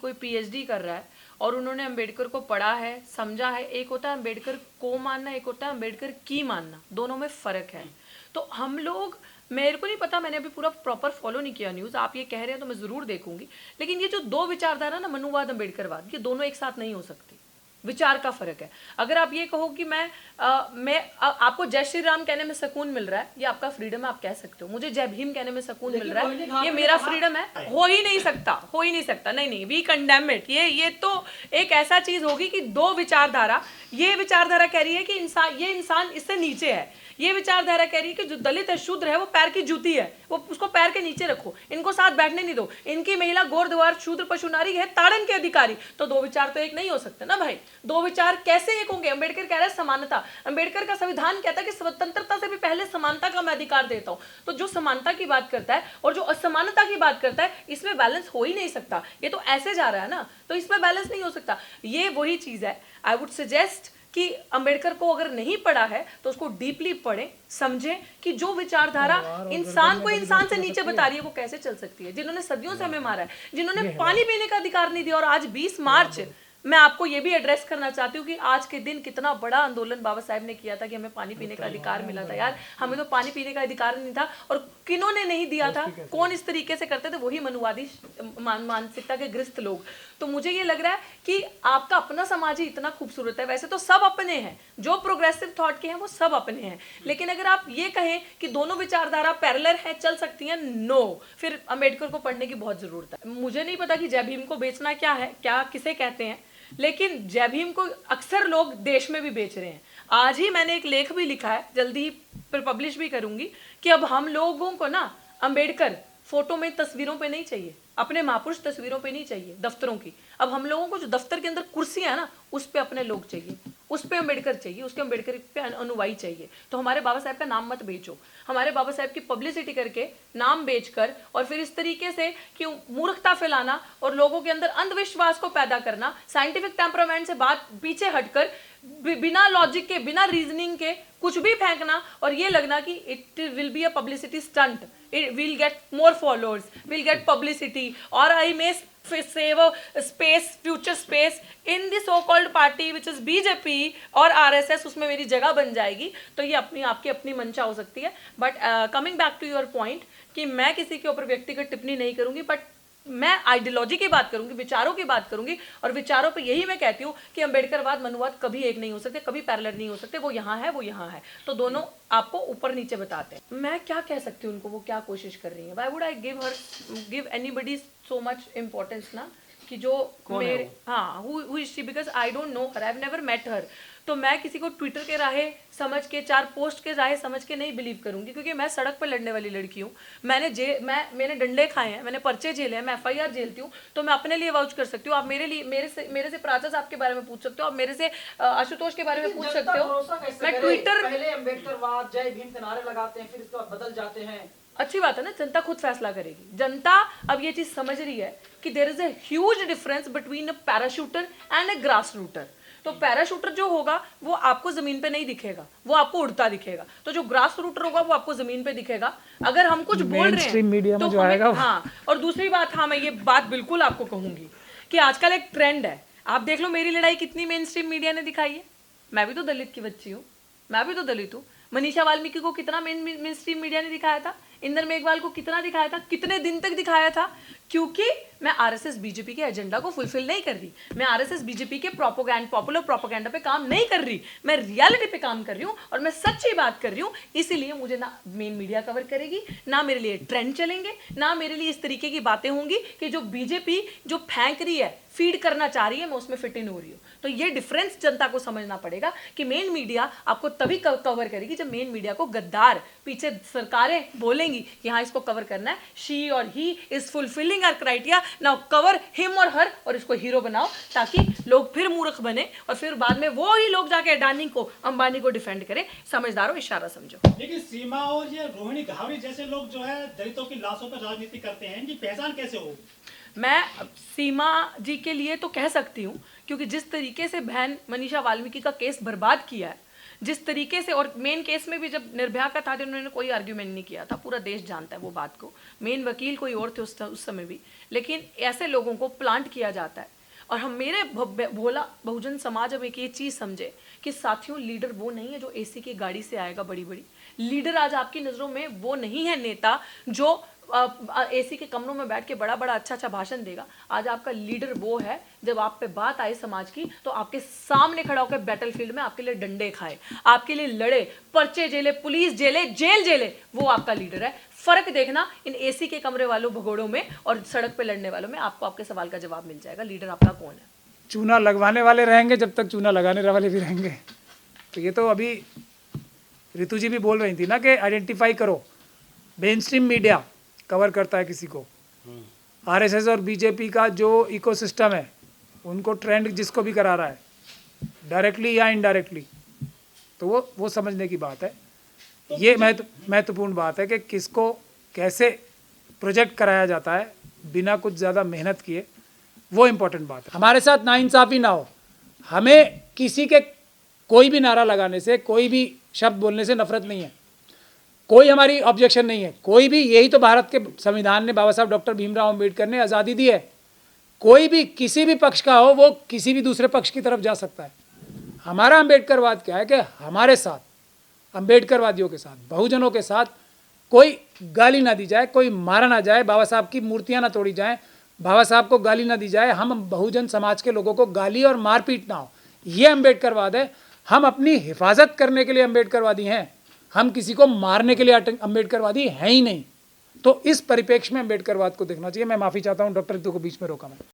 कोई पीएचडी कर रहा है और उन्होंने अंबेडकर को पढ़ा है, समझा है। एक होता है अंबेडकर को मानना, एक होता है अंबेडकर की मानना, दोनों में फ़र्क है। तो हम लोग, मेरे को नहीं पता, मैंने अभी पूरा प्रॉपर फॉलो नहीं किया न्यूज़, आप ये कह रहे हैं तो मैं ज़रूर देखूंगी। लेकिन ये जो दो विचारधारा ना, मनुवाद अंबेडकरवाद, ये दोनों एक साथ नहीं हो सकती। विचार का फर्क है। अगर आप ये कहो कि आपको जय श्री राम कहने में सुकून मिल रहा है, ये आपका फ्रीडम है, आप कह सकते हो। मुझे जय भीम कहने में सुकून मिल रहा है, ये मेरा फ्रीडम है। हो ही नहीं सकता, हो ही नहीं सकता। नहीं नहीं, वी कंडेम इट। ये तो एक ऐसा चीज होगी कि दो विचारधारा, ये विचारधारा कह रही है कि ये इंसान इससे नीचे है, ये विचारधारा कह रही है कि जो दलित है, शूद्र है, वो पैर की जूती है, वो उसको पैर के नीचे रखो, इनको साथ बैठने नहीं दो, इनकी महिला गोरद्वार शूद्र पशु नारी है ताड़न के अधिकारी। तो दो विचार तो एक नहीं हो सकते ना भाई। दो विचार कैसे एक होंगे? अंबेडकर कह रहा है समानता, अंबेडकर का संविधान कहता है कि स्वतंत्रता से भी पहले समानता का मैं अधिकार देता हूं। तो जो समानता की बात करता है और जो असमानता की बात करता है, इसमें बैलेंस हो ही नहीं सकता। ये तो ऐसे जा रहा है ना, तो इसमें बैलेंस नहीं हो सकता। ये वही चीज है। आई वुड सजेस्ट कि अंबेडकर को अगर नहीं पढ़ा है तो उसको डीपली पढ़ें, समझें कि जो विचारधारा इंसान को इंसान से नीचे बता रही है वो कैसे चल सकती है। जिन्होंने सदियों से हमें मारा है, जिन्होंने पानी पीने का अधिकार नहीं दिया, और आज 20 मार्च मैं आपको ये भी एड्रेस करना चाहती हूँ कि आज के दिन कितना बड़ा आंदोलन बाबा साहब ने किया था कि हमें पानी पीने का अधिकार मिला था। यार, हमें तो पानी पीने का अधिकार नहीं था, और किन्होंने नहीं दिया था, कौन इस तरीके से करते थे? वही मनुवादी मानसिकता के ग्रस्त लोग। तो मुझे ये लग रहा है कि आपका अपना समाज ही इतना खूबसूरत है। वैसे तो सब अपने हैं, जो प्रोग्रेसिव थॉट के हैं वो सब अपने हैं, लेकिन अगर आप ये कहें कि दोनों विचारधारा पैरेलल है, चल सकती हैं, नो, फिर अंबेडकर को पढ़ने की बहुत जरूरत है। मुझे नहीं पता कि जय भीम को बेचना क्या है, क्या किसे कहते हैं, लेकिन जय भीम को अक्सर लोग देश में भी बेच रहे हैं। आज ही मैंने एक लेख भी लिखा है, जल्दी ही पब्लिश भी करूंगी, कि अब हम लोगों को ना अंबेडकर फोटो में, तस्वीरों पे नहीं चाहिए, अपने महापुरुष तस्वीरों पे नहीं चाहिए, दफ्तरों की। अब हम लोगों को जो दफ्तर के अंदर कुर्सियां है ना, उस पे अपने लोग चाहिए, उस पे अंबेडकर चाहिए, उसके अंबेडकर पे अनुयायी चाहिए। तो हमारे बाबा साहब का नाम मत बेचो, हमारे बाबा साहब की पब्लिसिटी करके, नाम बेचकर, और फिर इस तरीके से कि मूर्खता फैलाना और लोगों के अंदर अंधविश्वास को पैदा करना, साइंटिफिक टेम्परामेंट से बात पीछे हटकर बिना लॉजिक के, बिना रीजनिंग के कुछ भी फेंकना, और ये लगना कि it will be a publicity stunt, it will get more followers, will get publicity, or I may save a space, future space in the so called party which is BJP और RSS, उसमें मेरी जगह बन जाएगी। तो ये अपनी आपकी अपनी मंशा हो सकती है। But coming back to your point कि मैं किसी के ऊपर व्यक्तिगत टिप्पणी नहीं करूंगी, बट मैं आइडियोलॉजी की बात करूंगी, विचारों की बात करूंगी, और विचारों पे यही मैं कहती हूँ कि अंबेडकरवाद मनुवाद कभी एक नहीं हो सकते, कभी पैरेलल नहीं हो सकते। वो यहाँ है, वो यहाँ है, तो दोनों आपको ऊपर नीचे बताते हैं। मैं क्या कह सकती हूँ उनको, वो क्या कोशिश कर रही है। Why would I give anybody so much importance ना, कि जो मेरे, हाँ, who is she, because I don't know her, I have never met her. तो मैं किसी को ट्विटर के राहे समझ के, 4 पोस्ट के राहे समझ के नहीं बिलीव करूंगी, क्योंकि मैं सड़क पर लड़ने वाली लड़की हूँ। मैंने डंडे खाए हैं, मैंने पर्चे झेले हैं, मैं FIR झेलती हूँ, तो मैं अपने लिए वाउच कर सकती हूँ। आप मेरे से प्राचा साहब के बारे में पूछ सकते हो, आप मेरे से आशुतोष के बारे में पूछ सकते हो। मैं ट्विटर, पहले अंबेडकरवाद जय भीम के नारे लगाते हैं, फिर इसके बाद बदल जाते हैं। अच्छी बात है ना, जनता खुद फैसला करेगी। जनता अब ये चीज समझ रही है कि there is a huge difference between a parachuter and a grass rooter. तो पैराशूटर जो होगा वो आपको जमीन पे नहीं दिखेगा, वो आपको उड़ता दिखेगा। तो जो ग्रास रूटर होगा वो आपको जमीन पे दिखेगा। अगर हम कुछ बोल रहे हैं मीडिया तो में जो आएगा, हाँ। और दूसरी बात, हाँ, मैं ये बात बिल्कुल आपको कहूंगी कि आजकल एक ट्रेंड है, आप देख लो मेरी लड़ाई कितनी मेन स्ट्रीम मीडिया ने दिखाई है। मैं भी तो दलित की बच्ची हूँ, मैं भी तो दलित हूँ। मनीषा वाल्मीकि को कितना मेन स्ट्रीम मीडिया ने दिखाया था, इंदर मेघवाल को कितना दिखाया था, कितने दिन तक दिखाया था? क्योंकि मैं RSS BJP के एजेंडा को फुलफिल नहीं कर रही, मैं RSS BJP के पॉपुलर प्रोपोगेंडा पे काम नहीं कर रही, मैं रियलिटी पे काम कर रही हूँ, और मैं सच्ची बात कर रही हूँ। इसीलिए मुझे ना मेन मीडिया कवर करेगी, ना मेरे लिए ट्रेंड चलेंगे, ना मेरे लिए इस तरीके की बातें होंगी कि जो BJP जो फेंक रही है, फीड करना चाह रही है, मैं उसमें फिट इन हो रही हूँ। तो ये डिफरेंस जनता को समझना पड़ेगा कि मेन मीडिया आपको तभी कवर करेगी जब मेन मीडिया को गद्दार पीछे सरकारें बोलेंगी कि हाँ इसको कवर करना है, शी और he is fulfilling our criteria, now cover him और हर, और इसको हीरो बनाओ, ताकि लोग फिर मूर्ख बने और फिर बाद में वो ही लोग जाके अडानी को, अंबानी को डिफेंड करें। समझदारो, इशारा समझो। लेकिन सीमा और ये रोहिणी घावरी जैसे लोग जो है दलितों की लाशों पर राजनीति करते हैं, इनकी पहचान कैसे हो? मैं सीमा जी के लिए तो कह सकती हूँ, क्योंकि जिस तरीके से बहन मनीषा वाल्मीकि का केस बर्बाद किया है, जिस तरीके से, और मेन केस में भी जब निर्भया का था तो उन्होंने कोई आर्ग्यूमेंट नहीं किया था, पूरा देश जानता है वो बात को, मेन वकील कोई और थे उस समय भी, लेकिन ऐसे लोगों को प्लांट किया जाता है। और हम मेरे भोला बहुजन समाज अब एक ये चीज़ समझे कि साथियों, लीडर वो नहीं है जो एसी की गाड़ी से आएगा बड़ी बड़ी। लीडर आज आपकी नज़रों में वो नहीं है नेता जो एसी के कमरों में बैठ के बड़ा बड़ा अच्छा अच्छा भाषण देगा। आज आपका लीडर वो है जब आप पे बात आए समाज की तो आपके सामने खड़ा होकर बैटलफील्ड में आपके लिए डंडे खाए, आपके लिए लड़े, पर्चे झेले, पुलिस झेले, जेल झेले, वो आपका लीडर है। फर्क देखना इन एसी के कमरे वालों भगोड़ों में और सड़क पे लड़ने वालों में, आपको आपके सवाल का जवाब मिल जाएगा, लीडर आपका कौन है। चूना लगवाने वाले रहेंगे जब तक चूना लगाने वाले भी रहेंगे। तो ये तो अभी रितु जी भी बोल रही थी ना कि आइडेंटिफाई करो, मेन स्ट्रीम मीडिया कवर करता है किसी को, आरएसएस और बीजेपी का जो इकोसिस्टम है उनको ट्रेंड जिसको भी करा रहा है डायरेक्टली या इनडायरेक्टली, तो वो समझने की बात है। ये महत्वपूर्ण बात है कि किसको कैसे प्रोजेक्ट कराया जाता है बिना कुछ ज़्यादा मेहनत किए, वो इम्पोर्टेंट बात है। हमारे साथ नाइंसाफ़ी ना हो, हमें किसी के कोई भी नारा लगाने से, कोई भी शब्द बोलने से नफरत नहीं है, कोई हमारी ऑब्जेक्शन नहीं है, कोई भी, यही तो भारत के संविधान ने, बाबा साहब डॉक्टर भीमराव अम्बेडकर ने आज़ादी दी है। कोई भी किसी भी पक्ष का हो वो किसी भी दूसरे पक्ष की तरफ जा सकता है। हमारा अम्बेडकरवाद क्या है कि हमारे साथ, अम्बेडकरवादियों के साथ, बहुजनों के साथ कोई गाली ना दी जाए, कोई मारा ना जाए, बाबा साहब की मूर्तियां ना तोड़ी जाएं, बाबा साहब को गाली ना दी जाए, हम बहुजन समाज के लोगों को गाली और मारपीट ना हो, ये अम्बेडकरवाद है। हम अपनी हिफाजत करने के लिए अम्बेडकरवादी हैं, हम किसी को मारने के लिए अम्बेडकरवादी हैं ही नहीं। तो इस परिप्रेक्ष्य में अम्बेडकरवाद को देखना चाहिए। मैं माफ़ी चाहता हूँ डॉक्टर रितु को बीच में रोका मैं।